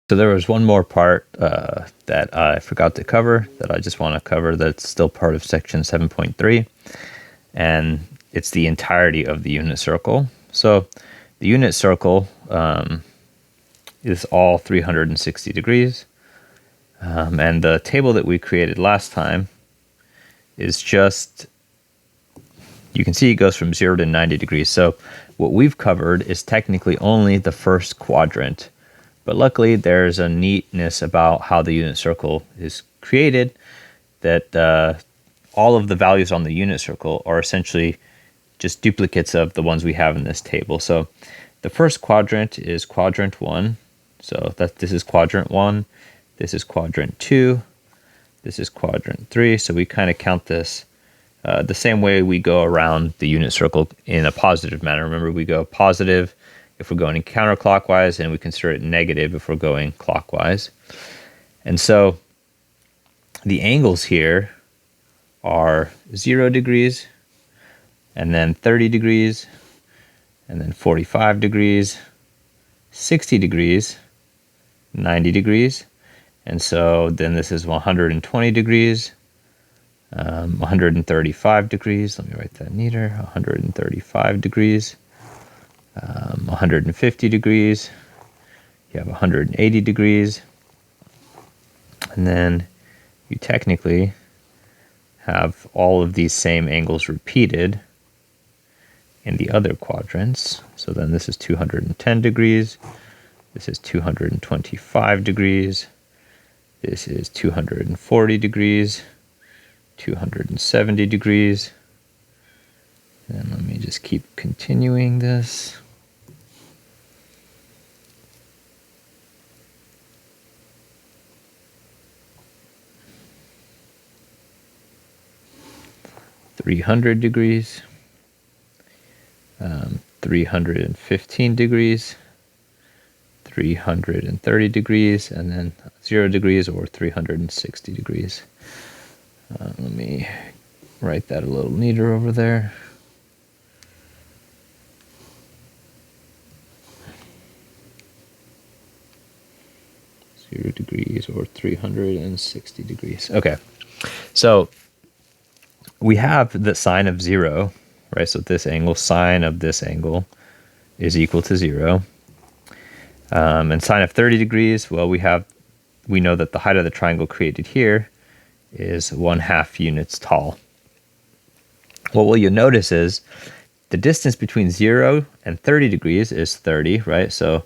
So there was one more part that I forgot to cover that I just want to cover that's still part of section 7.3, and it's the entirety of the unit circle. So the unit circle is all 360 degrees, and the table that we created last time is just, you can see it goes from 0 to 90 degrees. So what we've covered is technically only the first quadrant. But luckily, there's a neatness about how the unit circle is created that all of the values on the unit circle are essentially just duplicates of the ones we have in this table. So the first quadrant is quadrant 1. So this is quadrant 1. This is quadrant 2. This is quadrant 3. So we kind of count this the same way we go around the unit circle in a positive manner. Remember, we go positive if we're going counterclockwise, and we consider it negative if we're going clockwise. And so the angles here are 0 degrees, and then 30 degrees, and then 45 degrees, 60 degrees, 90 degrees. And so then this is 120 degrees, 135 degrees. Let me write that neater. 135 degrees. 150 degrees, you have 180 degrees, and then you technically have all of these same angles repeated in the other quadrants. So then this is 210 degrees, this is 225 degrees, this is 240 degrees, 270 degrees, and let me just keep continuing this. 300 degrees, 315 degrees, 330 degrees, and then 0 degrees or 360 degrees. Let me write that a little neater over there. Degrees or 360 degrees. Okay, so we have the sine of 0, right? So this angle, sine of this angle, is equal to 0. And sine of 30 degrees, well, we know that the height of the triangle created here is 1/2 units tall. Well, what you'll notice is the distance between 0 and 30 degrees is 30, right? So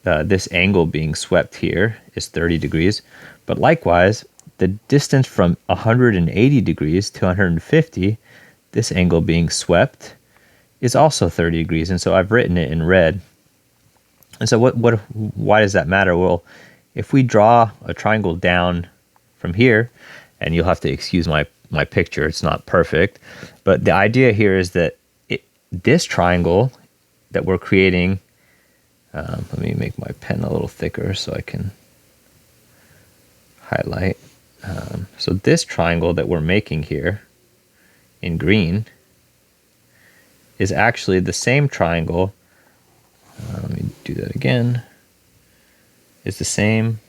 this angle being swept here is 30 degrees. But likewise, the distance from 180 degrees to 150, this angle being swept, is also 30 degrees. And so I've written it in red. And so why does that matter? Well, if we draw a triangle down from here, and you'll have to excuse my picture, it's not perfect, but the idea here is that this triangle that we're creating, let me make my pen a little thicker so I can highlight. So this triangle that we're making here in green is actually the same triangle. Let me do that again. It's the same,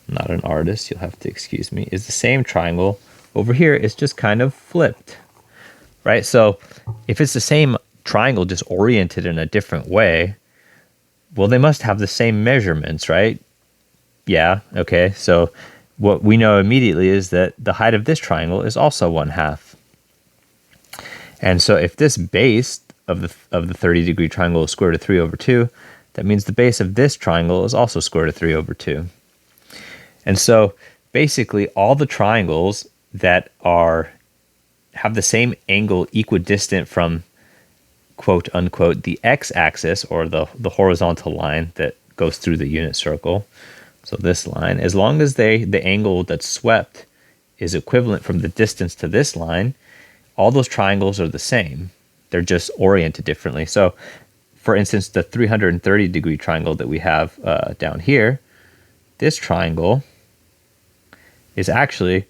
I'm not an artist, you'll have to excuse me, is the same triangle over here. It's just kind of flipped, right? So if it's the same triangle just oriented in a different way, well, they must have the same measurements, right? Yeah, okay. So what we know immediately is that the height of this triangle is also 1/2. And so if this base of the 30 degree triangle is square root of 3 over 2, that means the base of this triangle is also square root of 3 over 2. And so basically all the triangles that have the same angle equidistant from quote unquote the x-axis, or the horizontal line that goes through the unit circle, so this line, as long as the angle that's swept is equivalent from the distance to this line, all those triangles are the same. They're just oriented differently. So for instance, the 330 degree triangle that we have down here, this triangle is actually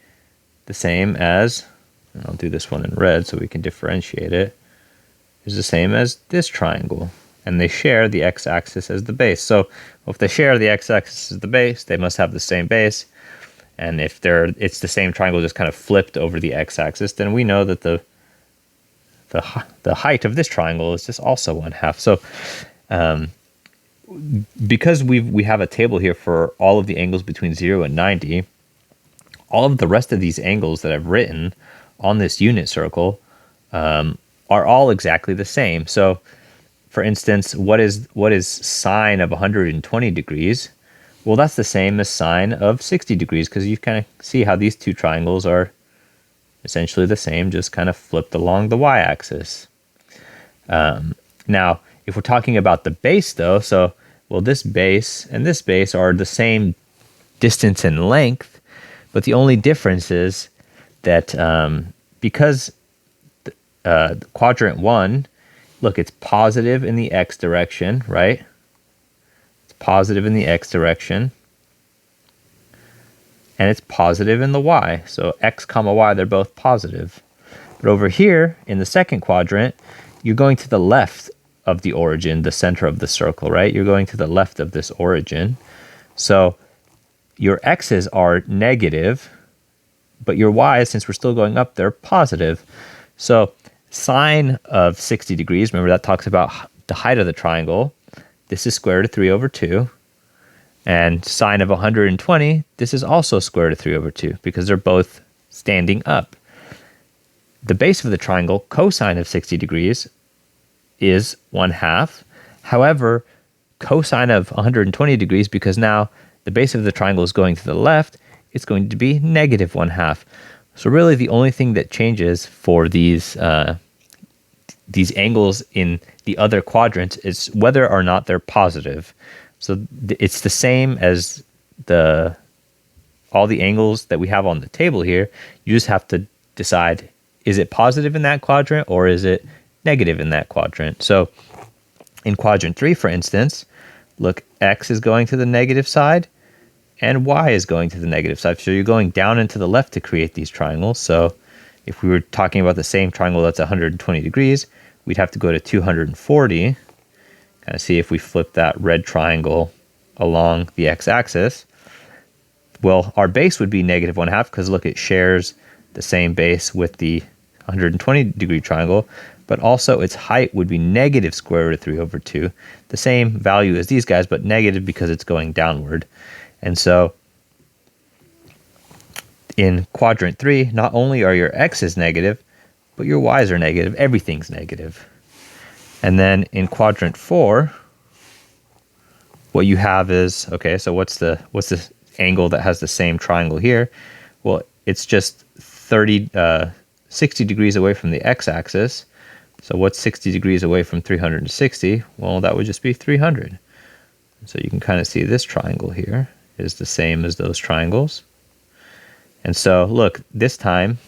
the same as, and I'll do this one in red so we can differentiate it, is the same as this triangle. and they share the x-axis as the base. So if they share the x-axis as the base, they must have the same base. And if it's the same triangle just kind of flipped over the x-axis, then we know that the height of this triangle is just also 1/2. So because we have a table here for all of the angles between 0 and 90, all of the rest of these angles that I've written on this unit circle are all exactly the same. So for instance, what is sine of 120 degrees? Well, that's the same as sine of 60 degrees, because you kind of see how these two triangles are essentially the same, just kind of flipped along the y-axis. Now, if we're talking about the base though, so, well, this base and this base are the same distance and length, but the only difference is that because quadrant 1, look, it's positive in the x direction, right? It's positive in the x direction. And it's positive in the y. So x comma y, they're both positive. But over here, in the second quadrant, you're going to the left of the origin, the center of the circle, right? You're going to the left of this origin. So your x's are negative, but your y's, since we're still going up, they're positive. So sine of 60 degrees, remember that talks about the height of the triangle. This is square root of 3 over 2. And sine of 120, this is also square root of 3 over 2, because they're both standing up. The base of the triangle, cosine of 60 degrees, is 1/2. However, cosine of 120 degrees, because now the base of the triangle is going to the left, it's going to be negative 1/2. So really the only thing that changes for these angles in the other quadrants is whether or not they're positive. So it's the same as all the angles that we have on the table here. You just have to decide, is it positive in that quadrant or is it negative in that quadrant? So in quadrant 3, for instance, look, x is going to the negative side and y is going to the negative side. So you're going down and to the left to create these triangles. So if we were talking about the same triangle that's 120 degrees, we'd have to go to 240. Kind of see if we flip that red triangle along the x-axis. Well, our base would be negative 1/2, because look, it shares the same base with the 120 degree triangle, but also its height would be negative square root of 3 over 2, the same value as these guys, but negative because it's going downward. And so in quadrant 3, not only are your x's negative, but your y's are negative. Everything's negative. And then in quadrant 4, what you have is, okay, so what's the angle that has the same triangle here? Well, it's just 60 degrees away from the x-axis. So what's 60 degrees away from 360? Well, that would just be 300. So you can kind of see this triangle here is the same as those triangles. And so look, this time,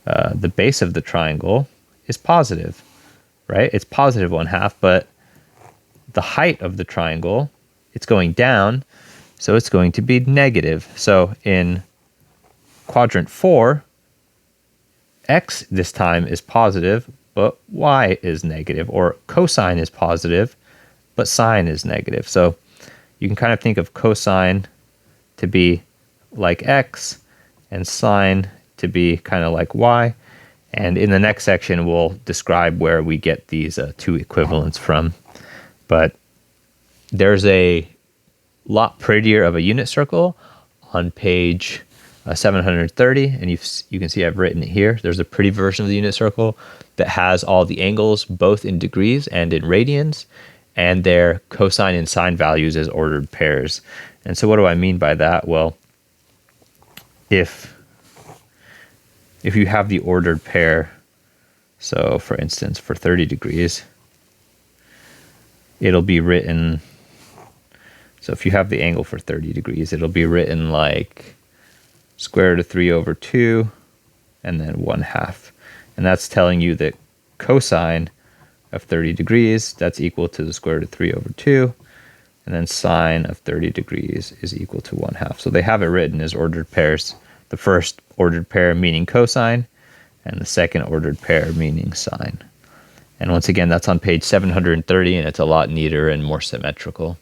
the base of the triangle is positive. Right? It's positive 1/2, but the height of the triangle, it's going down, so it's going to be negative. So in quadrant 4, x this time is positive, but y is negative, or cosine is positive, but sine is negative. So you can kind of think of cosine to be like x and sine to be kind of like y. And in the next section, we'll describe where we get these two equivalents from. But there's a lot prettier of a unit circle on page 730. And you can see I've written it here. There's a pretty version of the unit circle that has all the angles, both in degrees and in radians, and their cosine and sine values as ordered pairs. And so what do I mean by that? Well, if you have the ordered pair, so for instance, for 30 degrees, it'll be written, so if you have the angle for 30 degrees, it'll be written like square root of 3 over 2, and then 1/2. And that's telling you that cosine of 30 degrees, that's equal to the square root of 3 over 2, and then sine of 30 degrees is equal to 1/2. So they have it written as ordered pairs. The first ordered pair meaning cosine, and the second ordered pair meaning sine. And once again, that's on page 730, and it's a lot neater and more symmetrical.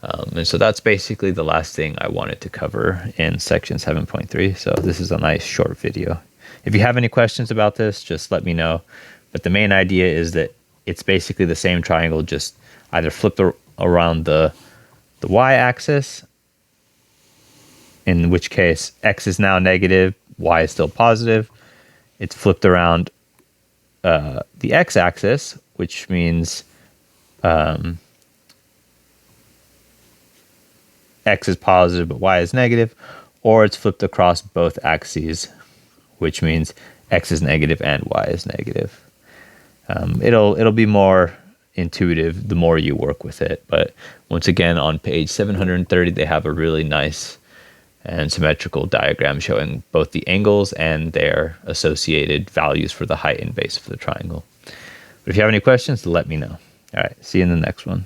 And so that's basically the last thing I wanted to cover in section 7.3. So this is a nice short video. If you have any questions about this, just let me know. But the main idea is that it's basically the same triangle, just either flipped around the y-axis, in which case x is now negative, y is still positive. It's flipped around the x-axis, which means x is positive but y is negative, or it's flipped across both axes, which means x is negative and y is negative. It'll be more intuitive the more you work with it. But once again, on page 730, they have a really nice and symmetrical diagram showing both the angles and their associated values for the height and base of the triangle. But if you have any questions, let me know. All right, see you in the next one.